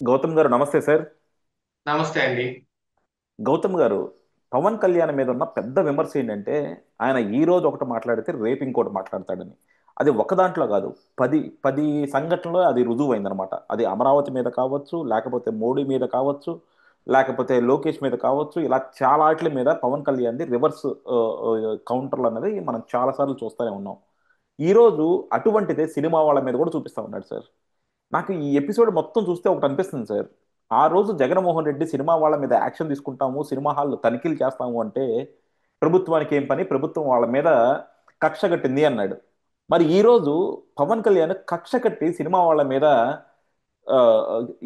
గౌతమ్ గారు నమస్తే సార్. నమస్తే అండి. గౌతమ్ గారు, పవన్ కళ్యాణ్ మీద ఉన్న పెద్ద విమర్శ ఏంటంటే ఆయన ఈ రోజు ఒకటి మాట్లాడితే రేపు ఇంకోటి మాట్లాడతాడని. అది ఒక దాంట్లో కాదు, పది పది సంఘటనలో అది రుజువు అయిందనమాట. అది అమరావతి మీద కావచ్చు, లేకపోతే మోడీ మీద కావచ్చు, లేకపోతే లోకేష్ మీద కావచ్చు. ఇలా చాలా వాటి మీద పవన్ కళ్యాణ్ది రివర్స్ కౌంటర్లు అనేది మనం చాలాసార్లు చూస్తూనే ఉన్నాం. ఈ రోజు అటువంటిదే సినిమా వాళ్ళ మీద కూడా చూపిస్తా ఉన్నాడు సార్. నాకు ఈ ఎపిసోడ్ మొత్తం చూస్తే ఒకటి అనిపిస్తుంది సార్. ఆ రోజు జగన్మోహన్ రెడ్డి సినిమా వాళ్ళ మీద యాక్షన్ తీసుకుంటాము, సినిమా హాల్లో తనిఖీలు చేస్తాము అంటే ప్రభుత్వానికి ఏం పని, ప్రభుత్వం వాళ్ళ మీద కక్ష కట్టింది అన్నాడు. మరి ఈ రోజు పవన్ కళ్యాణ్ కక్ష కట్టి సినిమా వాళ్ళ మీద ఆ,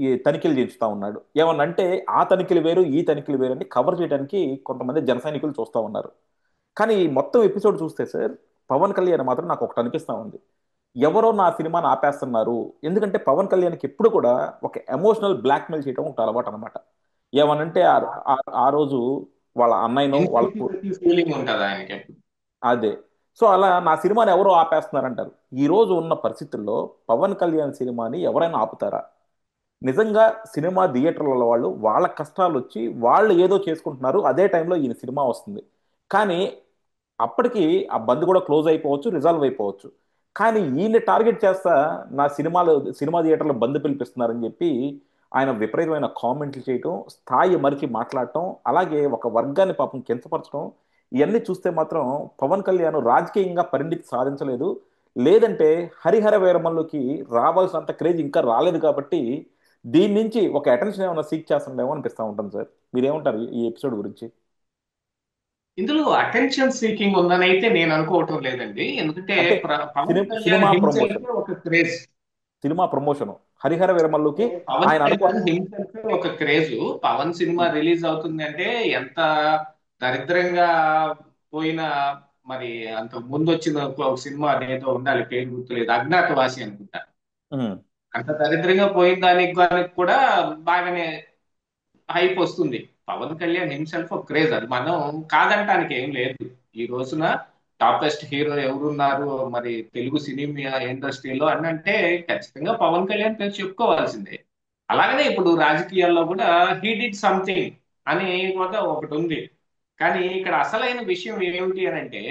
ఈ తనిఖీలు చేయించుతా ఉన్నాడు. ఏమన్నంటే ఆ తనిఖీలు వేరు, ఈ తనిఖీలు వేరు అని కవర్ చేయడానికి కొంతమంది జన సైనికులు చూస్తూ ఉన్నారు. కానీ ఈ మొత్తం ఎపిసోడ్ చూస్తే సార్, పవన్ కళ్యాణ్ మాత్రం నాకు ఒకటి అనిపిస్తా ఉంది. ఎవరో నా సినిమాని ఆపేస్తున్నారు. ఎందుకంటే పవన్ కళ్యాణ్కి ఎప్పుడు కూడా ఒక ఎమోషనల్ బ్లాక్మెయిల్ చేయడం ఒక అలవాటు అనమాట. ఏమనంటే ఆ రోజు వాళ్ళ అన్నయ్యనో వాళ్ళ ఇన్సెక్యూరిటీ ఫీలింగ్ ఉంటది ఆయనకి. అదే. సో అలా నా సినిమాని ఎవరో ఆపేస్తున్నారంటారు. ఈ రోజు ఉన్న పరిస్థితుల్లో పవన్ కళ్యాణ్ సినిమాని ఎవరైనా ఆపుతారా? నిజంగా సినిమా థియేటర్ల వాళ్ళు వాళ్ళ కష్టాలు వచ్చి వాళ్ళు ఏదో చేసుకుంటున్నారు. అదే టైంలో ఈయన సినిమా వస్తుంది. కానీ అప్పటికి ఆ బంద్ కూడా క్లోజ్ అయిపోవచ్చు, రిజాల్వ్ అయిపోవచ్చు. కానీ ఈయన్ని టార్గెట్ చేస్తా నా సినిమా థియేటర్లో బంద్ పిలిపిస్తున్నారని చెప్పి ఆయన విపరీతమైన కామెంట్లు చేయటం, స్థాయి మరిచి మాట్లాడటం, అలాగే ఒక వర్గాన్ని పాపం కించపరచడం, ఇవన్నీ చూస్తే మాత్రం పవన్ కళ్యాణ్ రాజకీయంగా పరిణితి సాధించలేదు. లేదంటే హరిహర వీరమల్లుకి రావాల్సినంత క్రేజ్ ఇంకా రాలేదు కాబట్టి దీని నుంచి ఒక అటెన్షన్ ఏమైనా సీక్ చేస్తుండేమో అనిపిస్తా ఉంటుంది సార్. మీరేమంటారు ఈ ఎపిసోడ్ గురించి? ఇందులో అటెన్షన్ సీకింగ్ ఉందని అయితే నేను అనుకోవటం లేదండి. ఎందుకంటే అంటే Pawan Kalyan cinema himself promotion, ఒక క్రేజ్. సినిమా ప్రమోషన్ హరిహర విరమల్లుకి పవన్ ఆయన అనుకో. కళ్యాణ్ హిమ్సెల్ఫ్ ఒక క్రేజ్. పవన్ సినిమా రిలీజ్ అవుతుంది అంటే ఎంత దరిద్రంగా పోయిన, మరి అంత ముందు వచ్చిన ఒక సినిమా ఏదో ఉండాలి, పేరు గుర్తులేదు, అజ్ఞాతవాసి అనుకుంటా. ఉమ్, అంత దరిద్రంగా పోయిన దానికి కూడా బాగానే హైప్ వస్తుంది. పవన్ కళ్యాణ్ హిమ్సెల్ఫ్ ఒక క్రేజ్, అది మనం కాదంటానికి ఏం లేదు. ఈ రోజున టాపెస్ట్ హీరో ఎవరున్నారు మరి తెలుగు సినిమా ఇండస్ట్రీలో అని అంటే ఖచ్చితంగా పవన్ కళ్యాణ్ పేరు చెప్పుకోవాల్సిందే. అలాగనే ఇప్పుడు రాజకీయాల్లో కూడా హీ డిడ్ సంథింగ్ అని కూడా ఒకటి ఉంది. కానీ ఇక్కడ అసలైన విషయం ఏమిటి అని అంటే,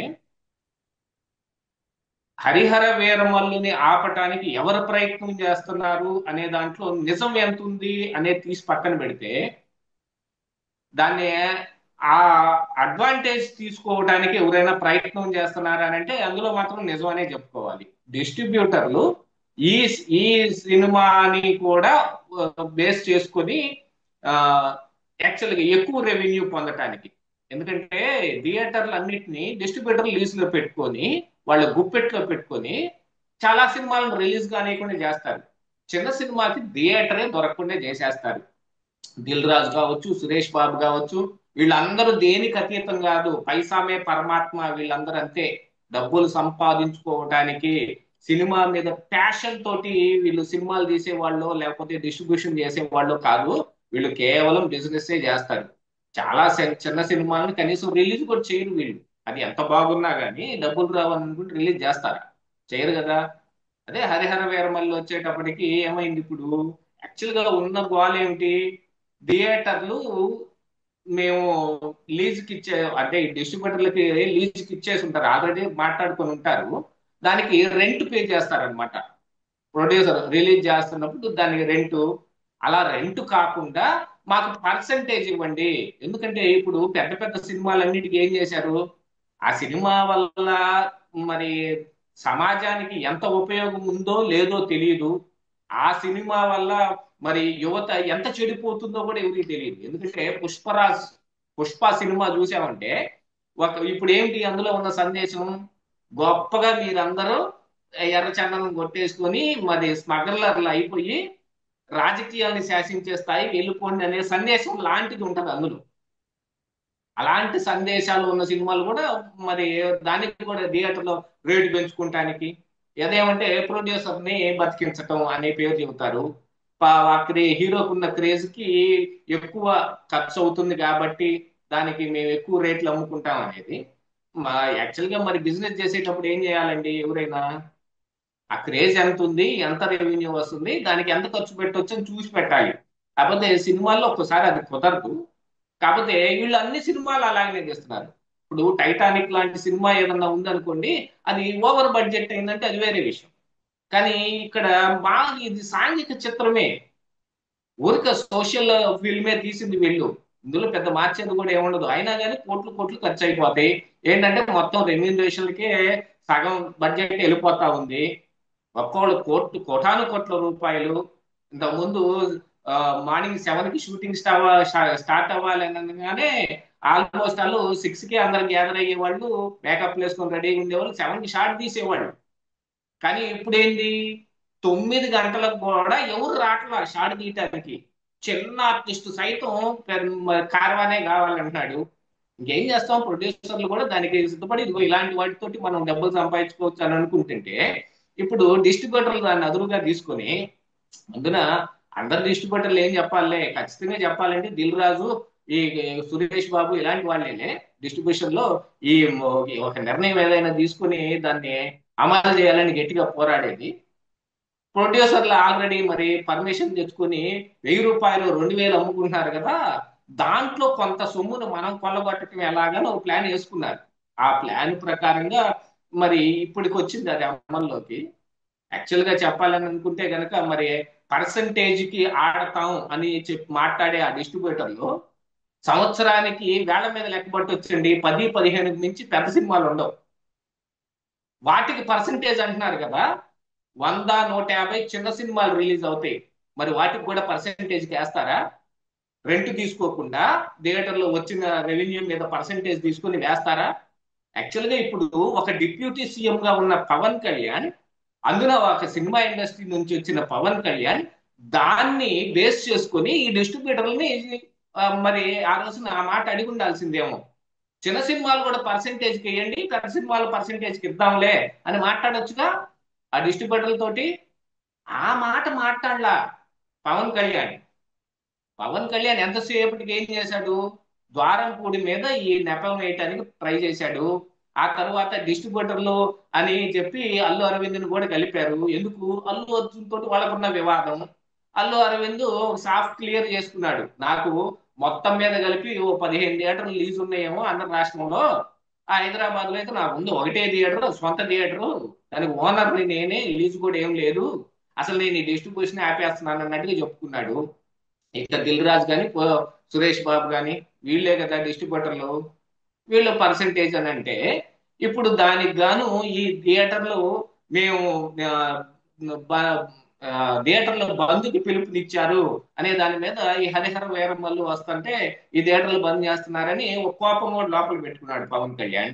హరిహర వీరమల్లుని ఆపటానికి ఎవరు ప్రయత్నం చేస్తున్నారు అనే దాంట్లో నిజం ఎంత ఉంది అనేది తీసి పక్కన పెడితే, దాన్ని ఆ అడ్వాంటేజ్ తీసుకోవడానికి ఎవరైనా ప్రయత్నం చేస్తున్నారా అని అంటే అందులో మాత్రం నిజమనే చెప్పుకోవాలి. డిస్ట్రిబ్యూటర్లు ఈ ఈ సినిమాని కూడా బేస్ చేసుకొని యాక్చువల్గా ఎక్కువ రెవెన్యూ పొందటానికి. ఎందుకంటే థియేటర్లు అన్నిటినీ డిస్ట్రిబ్యూటర్లు లీజులో పెట్టుకొని, వాళ్ళ గుప్పెట్లో పెట్టుకొని చాలా సినిమాలను రిలీజ్ కానివ్వకుండా చేస్తారు. చిన్న సినిమాకి థియేటరే దొరకకుండా చేసేస్తారు. దిల్ రాజు కావచ్చు, సురేష్ బాబు కావచ్చు, వీళ్ళందరూ దేనికి అతీతం కాదు, పైసామే పరమాత్మ. వీళ్ళందరూ అంతే, డబ్బులు సంపాదించుకోవడానికి సినిమా మీద ప్యాషన్ తోటి వీళ్ళు సినిమాలు తీసేవాళ్ళు లేకపోతే డిస్ట్రిబ్యూషన్ చేసేవాళ్ళు కాదు. వీళ్ళు కేవలం బిజినెస్ చేస్తారు. చాలా చిన్న సినిమాలను కనీసం రిలీజ్ కూడా చేయరు వీళ్ళు. అది ఎంత బాగున్నా కానీ డబ్బులు రావాలని అనుకుంటే రిలీజ్ చేస్తారా? చేయరు కదా. అదే హరిహర వీరమల్లి వచ్చేటప్పటికి ఏమైంది ఇప్పుడు? యాక్చువల్ గా ఉన్న గోల్ ఏమిటి? థియేటర్లు మేము లీజుకి ఇచ్చే, అంటే డిస్ట్రిబ్యూటర్లకి లీజుకి ఇచ్చేసి ఉంటారు, ఆల్రెడీ మాట్లాడుకొని ఉంటారు. దానికి రెంట్ పే చేస్తారనమాట. ప్రొడ్యూసర్ రిలీజ్ చేస్తున్నప్పుడు దానికి రెంట్. అలా రెంట్ కాకుండా మాకు పర్సంటేజ్ ఇవ్వండి. ఎందుకంటే ఇప్పుడు పెద్ద పెద్ద సినిమాలన్నిటికీ ఏం చేశారు, ఆ సినిమా వల్ల మరి సమాజానికి ఎంత ఉపయోగం ఉందో లేదో తెలియదు. ఆ సినిమా వల్ల మరి యువత ఎంత చెడిపోతుందో కూడా ఎవరికి తెలియదు. ఎందుకంటే పుష్ప సినిమా చూసామంటే, ఇప్పుడు ఏంటి అందులో ఉన్న సందేశం? గొప్పగా మీరందరూ ఎర్రచందనం కొట్టేసుకొని మరి స్మగ్లర్లు అయిపోయి రాజకీయాల్ని శాసించే స్థాయికి వెళ్ళిపోండి అనే సందేశం లాంటిది ఉంటది అందులో. అలాంటి సందేశాలు ఉన్న సినిమాలు కూడా మరి దానికి కూడా థియేటర్లో రేటు పెంచుకుంటానికి ఏదేమంటే ప్రొడ్యూసర్ ని బతికించటం అనే పేరు చెబుతారు. హీరోకు ఉన్న క్రేజ్ కి ఎక్కువ ఖర్చు అవుతుంది కాబట్టి దానికి మేము ఎక్కువ రేట్లు అమ్ముకుంటాం అనేది. యాక్చువల్ గా మరి బిజినెస్ చేసేటప్పుడు ఏం చేయాలండి ఎవరైనా? ఆ క్రేజ్ ఎంత ఉంది, ఎంత రెవెన్యూ వస్తుంది, దానికి ఎంత ఖర్చు పెట్టవచ్చు అని చూసి పెట్టాలి. కాకపోతే సినిమాల్లో ఒక్కసారి అది కుదరదు. కాకపోతే వీళ్ళు అన్ని సినిమాలు అలాగనే చేస్తున్నారు. ఇప్పుడు టైటానిక్ లాంటి సినిమా ఏదన్నా ఉందనుకోండి, అది ఓవర్ బడ్జెట్ అయిందంటే అది వేరే విషయం. కానీ ఇక్కడ మా ఇది సాంఘిక చిత్రమే, ఊరిక సోషల్ ఫిల్మే తీసింది వీళ్ళు. ఇందులో పెద్ద మార్చేది కూడా ఏముండదు, అయినా కానీ కోట్లు కోట్లు ఖర్చు అయిపోతాయి. ఏంటంటే మొత్తం రెమ్యూనరేషన్లకే సగం బడ్జెట్ వెళ్ళిపోతా ఉంది. ఒక్కోళ్ళు కోటాను కోట్ల రూపాయలు. ఇంతకుముందు మార్నింగ్ 7కి షూటింగ్ స్టార్ట్ అవ్వాలి అనగానే ఆల్మోస్ట్ వాళ్ళు 6కి అందరు గ్యాదర్ అయ్యే వాళ్ళు, మేకప్ వేసుకొని రెడీగా ఉండేవాళ్ళు, 7కి షార్ట్ తీసేవాళ్ళు. కానీ ఇప్పుడు ఏంది, 9 గంటలకు కూడా ఎవరు రావట్లా షాట్ తీయటానికి. చిన్న ఆర్టిస్ట్ సైతం కార్వానే కావాలంటున్నాడు. ఇంకేం చేస్తాం, ప్రొడ్యూసర్లు కూడా దానికి సిద్ధపడి ఇదిగో ఇలాంటి వాటితోటి మనం డబ్బులు సంపాదించుకోవచ్చు అని అనుకుంటుంటే, ఇప్పుడు డిస్ట్రిబ్యూటర్లు దాన్ని అదురుగా తీసుకొని, అందున అందరు డిస్ట్రిబ్యూటర్లు ఏం చెప్పాలి, ఖచ్చితంగా చెప్పాలంటే దిల్ రాజు, ఈ సురేష్ బాబు ఇలాంటి వాళ్ళే డిస్ట్రిబ్యూషన్ లో ఈ ఒక నిర్ణయం ఏదైనా తీసుకుని దాన్ని అమలు చేయాలని గట్టిగా పోరాడేది. ప్రొడ్యూసర్లు ఆల్రెడీ మరి పర్మిషన్ తెచ్చుకొని 1000 రూపాయలు 2000 అమ్ముకుంటున్నారు కదా, దాంట్లో కొంత సొమ్మును మనం కొల్లగొట్టడం ఎలాగని ఒక ప్లాన్ వేసుకున్నారు. ఆ ప్లాన్ ప్రకారంగా మరి ఇప్పటికి వచ్చింది అది అమల్లోకి. యాక్చువల్ గా చెప్పాలని అనుకుంటే గనక మరి పర్సంటేజ్ కి ఆడతాం అని చెప్పి మాట్లాడే ఆ డిస్ట్రిబ్యూటర్లు సంవత్సరానికి వేళ్ల మీద లెక్క పట్టొచ్చండి, 10-15 మించి పెద్ద సినిమాలు ఉండవు. వాటికి పర్సంటేజ్ అంటున్నారు కదా, 100-150 చిన్న సినిమాలు రిలీజ్ అవుతాయి. మరి వాటికి కూడా పర్సంటేజ్ వేస్తారా? రెంట్ తీసుకోకుండా థియేటర్లో వచ్చిన రెవెన్యూ మీద పర్సంటేజ్ తీసుకుని వేస్తారా? యాక్చువల్ గా ఇప్పుడు ఒక డిప్యూటీ సీఎం గా ఉన్న పవన్ కళ్యాణ్, అందులో ఒక సినిమా ఇండస్ట్రీ నుంచి వచ్చిన పవన్ కళ్యాణ్, దాన్ని బేస్ చేసుకొని ఈ డిస్ట్రిబ్యూటర్లని మరి ఆ రోజున ఆ మాట అడిగి ఉండాల్సిందేమో. చిన్న సినిమాలు కూడా పర్సంటేజ్కి వేయండి, పెద్ద సినిమాలు పర్సంటేజ్కి ఇద్దాంలే అని మాట్లాడొచ్చుగా ఆ డిస్ట్రిబ్యూటర్ల తోటి. ఆ మాట మాట్లాడలా పవన్ కళ్యాణ్. పవన్ కళ్యాణ్ ఎంతసేపటికి ఏం చేశాడు, ద్వారంపూడి మీద ఈ నెపం వేయటానికి ట్రై చేశాడు. ఆ తర్వాత డిస్ట్రిబ్యూటర్లు అని చెప్పి అల్లు అరవింద్ని కూడా కలిపారు. ఎందుకు, అల్లు అర్జున్ తోటి వాళ్ళకున్న వివాదం. అల్లు అరవింద్ సాఫ్ట్ క్లియర్ చేసుకున్నాడు, నాకు మొత్తం మీద కలిపి ఓ 15 థియేటర్లు లీజ్ ఉన్నాయేమో ఆంధ్ర రాష్ట్రంలో, ఆ హైదరాబాద్ లో అయితే నాకు ఉంది ఒకటే థియేటర్, సొంత థియేటర్, దానికి ఓనర్ని నేనే, లీజ్ కూడా ఏం లేదు, అసలు నేను ఈ డిస్ట్రిబ్యూషన్ ఆపేస్తున్నాను అన్నట్టుగా చెప్పుకున్నాడు. ఇక దిల్ రాజు కానీ సురేష్ బాబు కానీ వీళ్ళే కదా డిస్ట్రిబ్యూటర్లు. వీళ్ళు పర్సంటేజ్ అని అంటే, ఇప్పుడు దానికి గాను ఈ థియేటర్లు మేము ఆ, బ- థియేటర్ల బంద్కి పిలుపునిచ్చారు అనే దాని మీద ఈ హరిహర వీరమ్మలు వస్తుంటే ఈ థియేటర్లు బంద్ చేస్తున్నారని ఒక కోపం కూడా లోపల పెట్టుకున్నాడు పవన్ కళ్యాణ్.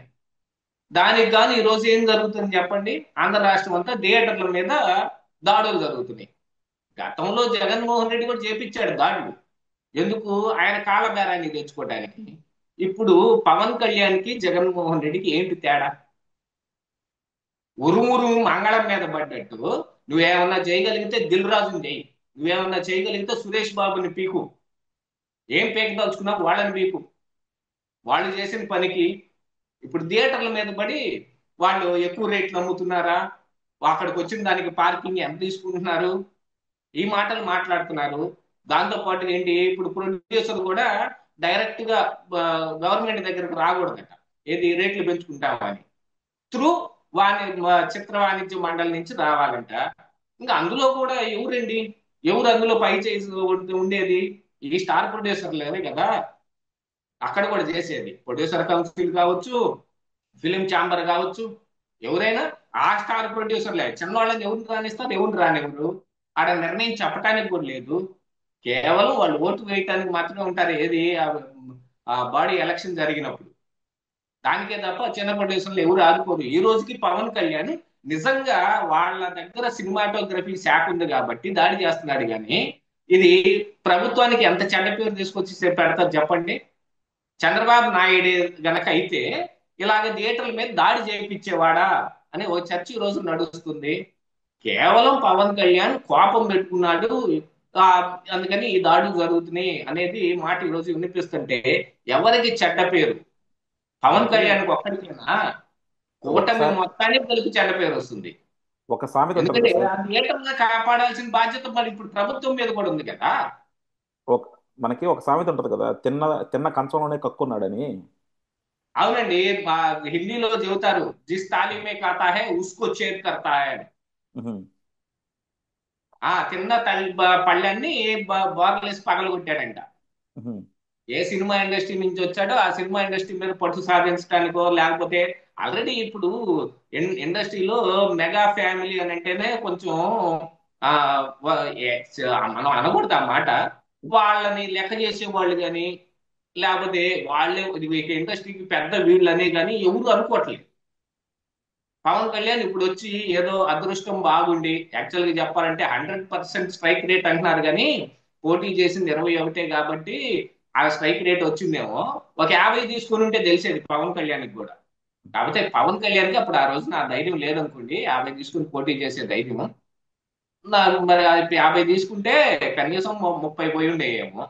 దానికి గాను ఈ రోజు ఏం జరుగుతుంది చెప్పండి, ఆంధ్ర రాష్ట్రం అంతా థియేటర్ల మీద దాడులు జరుగుతున్నాయి. గతంలో జగన్మోహన్ రెడ్డి కూడా చేపించాడు దాడులు, ఎందుకు, ఆయన కాళ్ళ బేరాన్ని తెచ్చుకోవడానికి. ఇప్పుడు పవన్ కళ్యాణ్ కి జగన్మోహన్ రెడ్డికి ఏంటి తేడా? ఉరుమురు మంగళం మీద పడ్డట్టు నువ్వేమన్నా చేయగలిగితే దిల్ రాజుని చేయి, నువ్వేమన్నా చేయగలిగితే సురేష్ బాబుని పీకు, ఏం పీకదలుచుకున్నావు వాళ్ళని పీకు. వాళ్ళు చేసిన పనికి ఇప్పుడు థియేటర్ల మీద పడి వాళ్ళు ఎక్కువ రేట్లు అమ్ముతున్నారా, అక్కడికి వచ్చిన దానికి పార్కింగ్ ఎంత తీసుకుంటున్నారు, ఈ మాటలు మాట్లాడుతున్నారు. దాంతో పాటు ఏంటి, ఇప్పుడు ప్రొడ్యూసర్ కూడా డైరెక్ట్ గా గవర్నమెంట్ దగ్గరకు రాకూడదట, ఏది రేట్లు పెంచుకుంటామని, త్రూ చిత్ర వాణిజ్య మండలి నుంచి రావాలంట. ఇంకా అందులో కూడా ఎవరండి, ఎవరు అందులో పై చేసి ఉండేది, ఈ స్టార్ ప్రొడ్యూసర్లే కదా అక్కడ కూడా చేసేది. ప్రొడ్యూసర్ కౌన్సిల్ కావచ్చు, ఫిలిం ఛాంబర్ కావచ్చు, ఎవరైనా ఆ స్టార్ ప్రొడ్యూసర్లే. చిన్నవాళ్ళని ఎవరిని రానిస్తారు, ఎవరిని రానివ్వరు. ఆడ నిర్ణయం చెప్పడానికి కూడా లేదు, కేవలం వాళ్ళు ఓటు వేయటానికి మాత్రమే ఉంటారు, ఏది ఆ బాడీ ఎలక్షన్ జరిగినప్పుడు. దానికే తప్ప చిన్న ప్రొడ్యూసర్లు ఎవరు ఆదుకోరు. ఈ రోజుకి పవన్ కళ్యాణ్ నిజంగా వాళ్ళ దగ్గర సినిమాటోగ్రఫీ శాఖ ఉంది కాబట్టి దాడి చేస్తున్నాడు, కానీ ఇది ప్రభుత్వానికి ఎంత చెడ్డ పేరు తీసుకొచ్చి పెడతారు చెప్పండి. చంద్రబాబు నాయుడు గనక అయితే ఇలాగ థియేటర్ల మీద దాడి చేయించేవాడా అని ఓ చర్చ ఈ రోజు నడుస్తుంది. కేవలం పవన్ కళ్యాణ్ కోపం పెట్టుకున్నాడు, ఆ అందుకని ఈ దాడులు జరుగుతున్నాయి అనేది మాట ఈ రోజు వినిపిస్తుంటే ఎవరికి చెడ్డ పేరు? పవన్ అంటే కళ్యాణ్ ఒక్కడికైనా కూటమి ఒకసారి మొత్తానికి కలిపి చెడ్డ పేరు వస్తుంది. ఒక సామెత ఉంటుంది ఎందుకంటే కదా సార్. ఆ థియేటర్లో కాపాడాల్సిన బాధ్యత మరి ఇప్పుడు ప్రభుత్వం మీద కూడా ఉంది కదా. ఒక మనకి ఒక సామెత ఉంటది కదా, తిన్న తిన్న కంచంలోనే కక్కున్నాడని. అవునండి. మా హిందీలో చెబుతారు, జిస్ తాలి మే ఖాతా హై ఉస్కో చేద్ కర్తా హై అని. ఉహు, ఆ తిన్న పళ్ళన్ని బోర్లేసి పగలగొట్టాడంట. ఉహు, ఏ సినిమా ఇండస్ట్రీ నుంచి వచ్చాడో ఆ సినిమా ఇండస్ట్రీ మీద పట్టు సాధించడానికో, లేకపోతే ఆల్రెడీ ఇప్పుడు ఇండస్ట్రీలో మెగా ఫ్యామిలీ అని అంటేనే కొంచెం ఆ మనం అనకూడదు ఆ మాట. వాళ్ళని లెక్క చేసే వాళ్ళు కానీ, లేకపోతే వాళ్ళే ఇండస్ట్రీకి పెద్ద వీళ్ళనే కానీ ఎవరు అనుకోవట్లేదు. పవన్ కళ్యాణ్ ఇప్పుడు వచ్చి ఏదో అదృష్టం బాగుండి, యాక్చువల్ గా చెప్పాలంటే 100% స్ట్రైక్ రేట్ అంటున్నారు కానీ పోటీ చేసింది 21 కాబట్టి ఆ స్ట్రైక్ రేట్ వచ్చిందేమో. ఒక 50 తీసుకుని ఉంటే తెలిసేది పవన్ కళ్యాణ్ కూడా. కాకపోతే పవన్ కళ్యాణ్ కి అప్పుడు ఆ రోజున ఆ ధైర్యం లేదనుకోండి, 50 తీసుకుని పోటీ చేసే ధైర్యం. మరి 50 తీసుకుంటే కనీసం 30 పోయి ఉండేయేమో.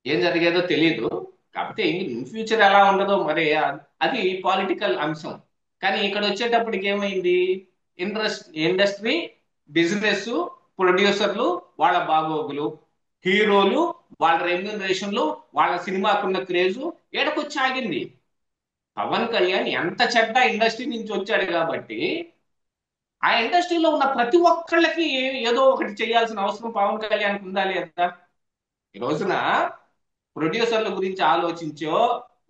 ఏం జరిగేదో తెలియదు. కాకపోతే ఇన్ ఫ్యూచర్ ఎలా ఉండదో మరి అది పాలిటికల్ అంశం. కానీ ఇక్కడ వచ్చేటప్పటికి ఏమైంది? ఇండస్ట్రీ, బిజినెస్, ప్రొడ్యూసర్లు వాళ్ళ బాగోగులు, హీరోలు వాళ్ళ రెమ్యూనరేషన్లు, వాళ్ళ సినిమాకున్న క్రేజు ఏడకొచ్చి ఆగింది. పవన్ కళ్యాణ్ ఎంత చెడ్డ ఇండస్ట్రీ నుంచి వచ్చాడు కాబట్టి ఆ ఇండస్ట్రీలో ఉన్న ప్రతి ఒక్కళ్ళకి ఏదో ఒకటి చేయాల్సిన అవసరం పవన్ కళ్యాణ్ ఉందా లేదా? ఈ రోజున ప్రొడ్యూసర్ల గురించి ఆలోచించో,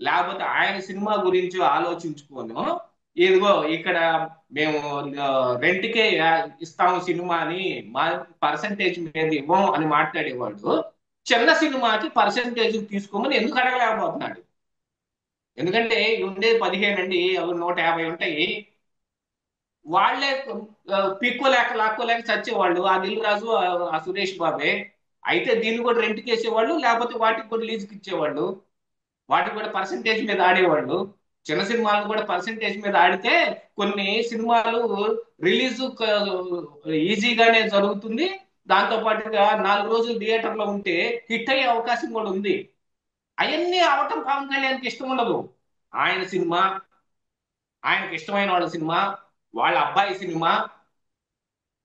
లేకపోతే ఆయన సినిమా గురించో ఆలోచించుకోను, ఇదిగో ఇక్కడ మేము రెంట్కే ఇస్తాము సినిమా అని, మా పర్సంటేజ్ మీద ఇవ్వం అని మాట్లాడేవాడు చిన్న సినిమాకి పర్సంటేజ్ తీసుకోమని ఎందుకు అడగలేకపోతున్నాడు? ఎందుకంటే ఉండేది 15 అండి, అవి 150 ఉంటాయి. వాళ్లే పీక్కోలేక లాక్కోలేక చచ్చేవాళ్ళు. ఆ దిల్ రాజు, ఆ సురేష్ బాబే. అయితే దీన్ని కూడా రెంట్కి వేసేవాళ్ళు, లేకపోతే వాటికి కూడా లీజుకి ఇచ్చేవాళ్ళు. వాటికి కూడా పర్సంటేజ్ మీద ఆడేవాళ్ళు. చిన్న సినిమాలను కూడా పర్సంటేజ్ మీద ఆడితే కొన్ని సినిమాలు రిలీజ్ ఈజీగానే జరుగుతుంది. దాంతో పాటుగా 4 రోజులు థియేటర్లో ఉంటే హిట్ అయ్యే అవకాశం కూడా ఉంది. అవన్నీ అవటం పవన్ కళ్యాణ్కి ఇష్టం ఉండదు. ఆయన సినిమా, ఆయనకి ఇష్టమైన వాళ్ళ సినిమా, వాళ్ళ అబ్బాయి సినిమా,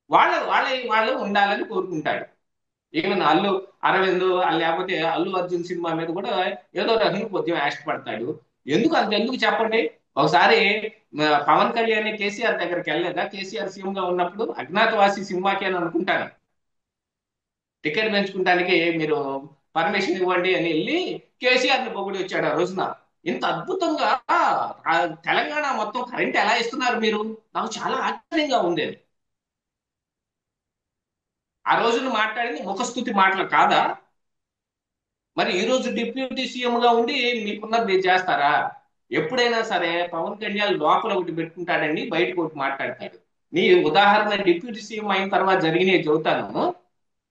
వాళ్ళు ఉండాలని కోరుకుంటాడు. ఈవెన్ అల్లు అరవింద్, లేకపోతే అల్లు అర్జున్ సినిమా మీద కూడా ఏదో రకంగా కొద్దిగా ఆశపడతాడు. ఎందుకు చెప్పండి? ఒకసారి పవన్ కళ్యాణ్ కేసీఆర్ దగ్గరికి వెళ్ళలేదా? కేసీఆర్ సీఎం గా ఉన్నప్పుడు అజ్ఞాతవాసి సినిమాకి అని అనుకుంటాను, టికెట్ పెంచుకుంటానికి మీరు పర్మిషన్ ఇవ్వండి అని వెళ్ళి కేసీఆర్ ని పొగిడి వచ్చాడు ఆ రోజున. ఇంత అద్భుతంగా ఆ తెలంగాణ మొత్తం కరెంట్ ఎలా ఇస్తున్నారు మీరు? నాకు చాలా ఆశ్చర్యంగా ఉండేది. ఆ రోజున మాట్లాడింది ముఖస్తుతి మాటలు కాదా? మరి ఈ రోజు డిప్యూటీ సీఎం గా ఉండి మీకున్నది మీరు చేస్తారా? ఎప్పుడైనా సరే పవన్ కళ్యాణ్ లోపల ఒకటి పెట్టుకుంటాడండి, బయటకు ఒకటి మాట్లాడతాడు. నీ ఉదాహరణ డిప్యూటీ సీఎం అయిన తర్వాత జరిగినవి చెబుతాను.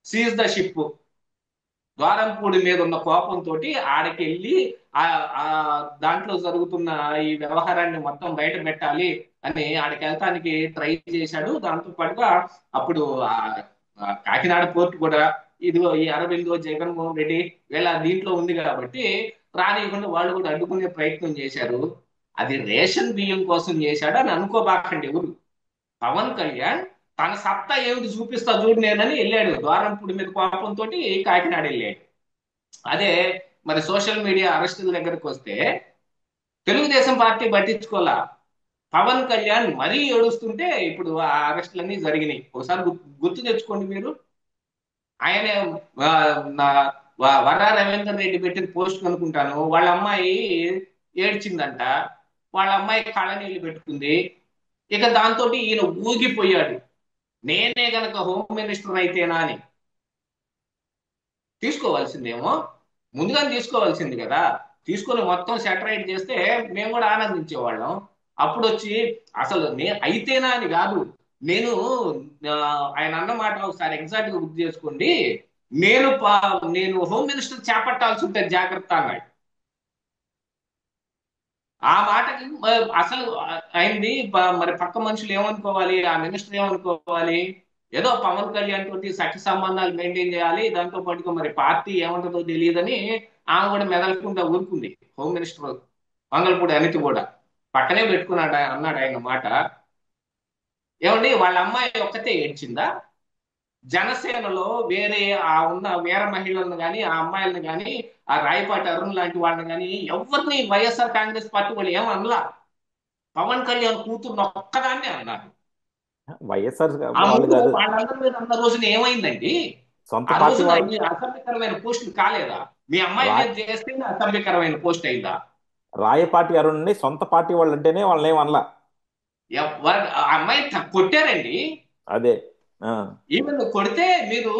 సీజ్ ద షిప్, ద్వారంపూడి మీద ఉన్న కోపంతో ఆడికి వెళ్ళి ఆ ఆ దాంట్లో జరుగుతున్న ఈ వ్యవహారాన్ని మొత్తం బయట పెట్టాలి అని ఆడికి వెళ్తానికి ట్రై చేశాడు. దాంతో పాటుగా అప్పుడు కాకినాడ పోర్ట్ కూడా ఇదిగో ఈ అరవిందో, జగన్మోహన్ రెడ్డి వీళ్ళ దీంట్లో ఉంది కాబట్టి రానియకుండా వాళ్ళు కూడా అడ్డుకునే ప్రయత్నం చేశారు. అది రేషన్ బియ్యం కోసం చేశాడు అని అనుకోబాకండి ఎవరు. పవన్ కళ్యాణ్ తన సత్తా ఏమిటి చూపిస్తా చూడు నేనని వెళ్ళాడు. ద్వారంపూడి మీద కోపంతో కాకినాడ వెళ్ళాడు. అదే మరి సోషల్ మీడియా అరెస్టుల దగ్గరకు వస్తే తెలుగుదేశం పార్టీ పట్టించుకోవాలా. పవన్ కళ్యాణ్ మరీ ఏడుస్తుంటే ఇప్పుడు ఆ అరెస్టులన్నీ జరిగినాయి. ఒకసారి గుర్తు తెచ్చుకోండి మీరు. ఆయనే ఆ, వర్రా రవీందర్ రెడ్డి పెట్టిన పోస్ట్ అనుకుంటాను, వాళ్ళ అమ్మాయి ఏడ్చిందంట. వాళ్ళ అమ్మాయి కళ్ళనీళ్ళు పెట్టుకుంది. ఇక దాంతో ఈయన ఊగిపోయాడు, నేనే గనక హోమ్ మినిస్టర్ అయితేనా అని. తీసుకోవాల్సిందేమో ముందుగానే తీసుకోవాల్సింది కదా. తీసుకొని మొత్తం సెటరైట్ చేస్తే మేము కూడా ఆనందించేవాళ్ళం. అప్పుడు వచ్చి అసలు నేను అయితేనా అని కాదు, నేను ఆ, ఆయన అన్న మాట ఒకసారి ఎగ్జాక్ట్ గా గుర్తు చేసుకోండి. నేను హోమ్ మినిస్టర్ చేపట్టాల్సి ఉంటుంది జాగ్రత్త అన్నాడు. ఆ మాటకి అసలు అయింది. మరి పక్క మనుషులు ఏమనుకోవాలి, ఆ మినిస్టర్ ఏమనుకోవాలి? ఏదో పవన్ కళ్యాణ్ తోటి సఖ్య సంబంధాలు మెయింటైన్ చేయాలి, దాంతో పాటుగా మరి పార్టీ ఏమంటుందో తెలియదని ఆమె కూడా మెదలకుండా ఊరుకుంది. హోమ్ మినిస్టర్ మంగళపూడి అనిత కూడా పక్కనే పెట్టుకున్నాడు. అన్నాడు ఆయన మాట. ఏమండి వాళ్ళ అమ్మాయి ఒక్కతే ఏడ్చిందా? జనసేనలో వేరే ఆ ఉన్న వేరే మహిళలను కానీ ఆ అమ్మాయిలను కానీ ఆ రాయపాటి అరుణ్ లాంటి వాళ్ళని కానీ ఎవరిని వైఎస్ఆర్ కాంగ్రెస్ పార్టీ వాళ్ళు ఏమనలా. పవన్ కళ్యాణ్ కూతురు ఒక్కదాన్నే అన్నారు. వైఎస్ఆర్ ఆ వాళ్ళు ముందు కాదు, వాళ్ళందరి మీద అన్న రోజున ఏమైందండి? సొంత ఆ పార్టీ రోజున వాళ్ళు. ఈ అసభ్యకరమైన పోస్టులు కాలేదా? మీ అమ్మాయి రా మీద చేస్తే అసభ్యకరమైన పోస్ట్ అయిందా? రాయపాటి అరుణ్ని సొంత పార్టీ వాళ్ళు అంటేనే వాళ్ళని ఏం అనలా. ఆ అమ్మాయి కొట్టారండి. అదే. ఆ, ఈవెన్ కొడితే మీరు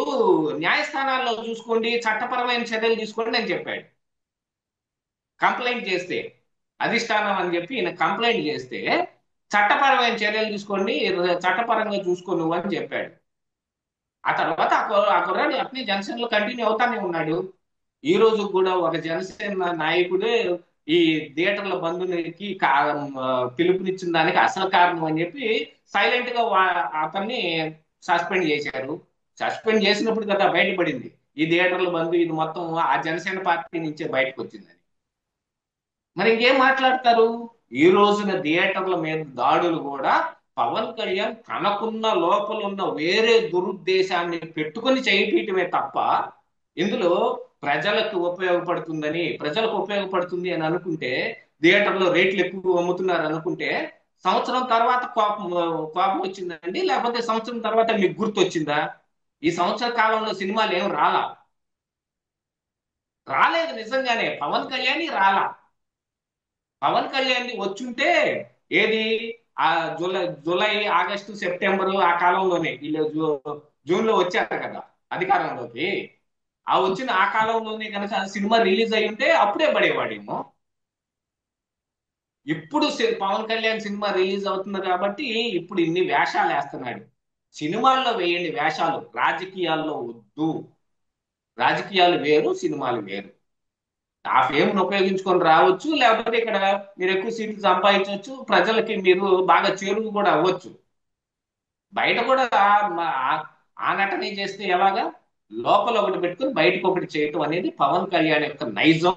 న్యాయస్థానాల్లో చూసుకోండి, చట్టపరమైన చర్యలు తీసుకోండి అని చెప్పాడు. కంప్లైంట్ చేస్తే అధిష్టానం అని చెప్పి ఈయన కంప్లైంట్ చేస్తే చట్టపరమైన చర్యలు తీసుకోండి, చట్టపరంగా చూసుకో నువ్వు అని చెప్పాడు. ఆ తర్వాత ఆ కుర్రాడు అట్నే జనసేనలో కంటిన్యూ అవుతానే ఉన్నాడు. ఈ రోజు కూడా ఒక జనసేన నాయకుడే ఈ థియేటర్ల బంధునికి పిలుపునిచ్చిన దానికి అసలు కారణం అని చెప్పి సైలెంట్ గా అతన్ని సస్పెండ్ చేశారు. సస్పెండ్ చేసినప్పుడు కదా బయటపడింది ఈ థియేటర్ల బంధు ఇది మొత్తం ఆ జనసేన పార్టీ నుంచే బయటకు వచ్చిందని. మరి ఇంకేం మాట్లాడతారు? ఈ రోజున థియేటర్ల మీద దాడులు కూడా పవన్ కళ్యాణ్ తనకున్న లోపల ఉన్న వేరే దురుద్దేశాన్ని పెట్టుకొని చేయటమే తప్ప ఇందులో ప్రజలకు ఉపయోగపడుతుంది అని అనుకుంటే, థియేటర్లో రేట్లు ఎక్కువ అమ్ముతున్నారు అనుకుంటే సంవత్సరం తర్వాత కోపం వచ్చిందండి, లేకపోతే సంవత్సరం తర్వాత మీకు గుర్తు వచ్చిందా? ఈ సంవత్సర కాలంలో సినిమాలు ఏం రాలేదు. నిజంగానే పవన్ కళ్యాణ్ రాలా. పవన్ కళ్యాణ్ వచ్చుంటే ఏది ఆ జూలై ఆగస్టు సెప్టెంబర్ ఆ కాలంలోనే వీళ్ళు జూన్ లో వచ్చారు కదా అధికారంలోకి. ఆ వచ్చిన ఆ కాలంలోనే కనుక సినిమా రిలీజ్ అయి ఉంటే అప్పుడే పడేవాడేమో. ఇప్పుడు పవన్ కళ్యాణ్ సినిమా రిలీజ్ అవుతుంది కాబట్టి ఇప్పుడు ఇన్ని వేషాలు వేస్తున్నాడు. సినిమాల్లో వేయండి వేషాలు, రాజకీయాల్లో వద్దు. రాజకీయాలు వేరు, సినిమాలు వేరు. ఆ ఫేమ్ ను ఉపయోగించుకొని రావచ్చు, లేకపోతే ఇక్కడ మీరు ఎక్కువ సీట్లు సంపాదించవచ్చు, ప్రజలకి మీరు బాగా చేరువు కూడా అవ్వచ్చు. బయట కూడా ఆ నటనే చేస్తే ఎలాగా? లోపల ఒకటి పెట్టుకుని బయటకు ఒకటి చేయటం అనేది పవన్ కళ్యాణ్ యొక్క నైజం.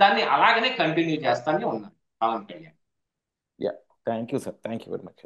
దాన్ని అలాగనే కంటిన్యూ చేస్తానే ఉన్నాడు Pawan Kalyan. Yeah. Thank you sir, thank you very much.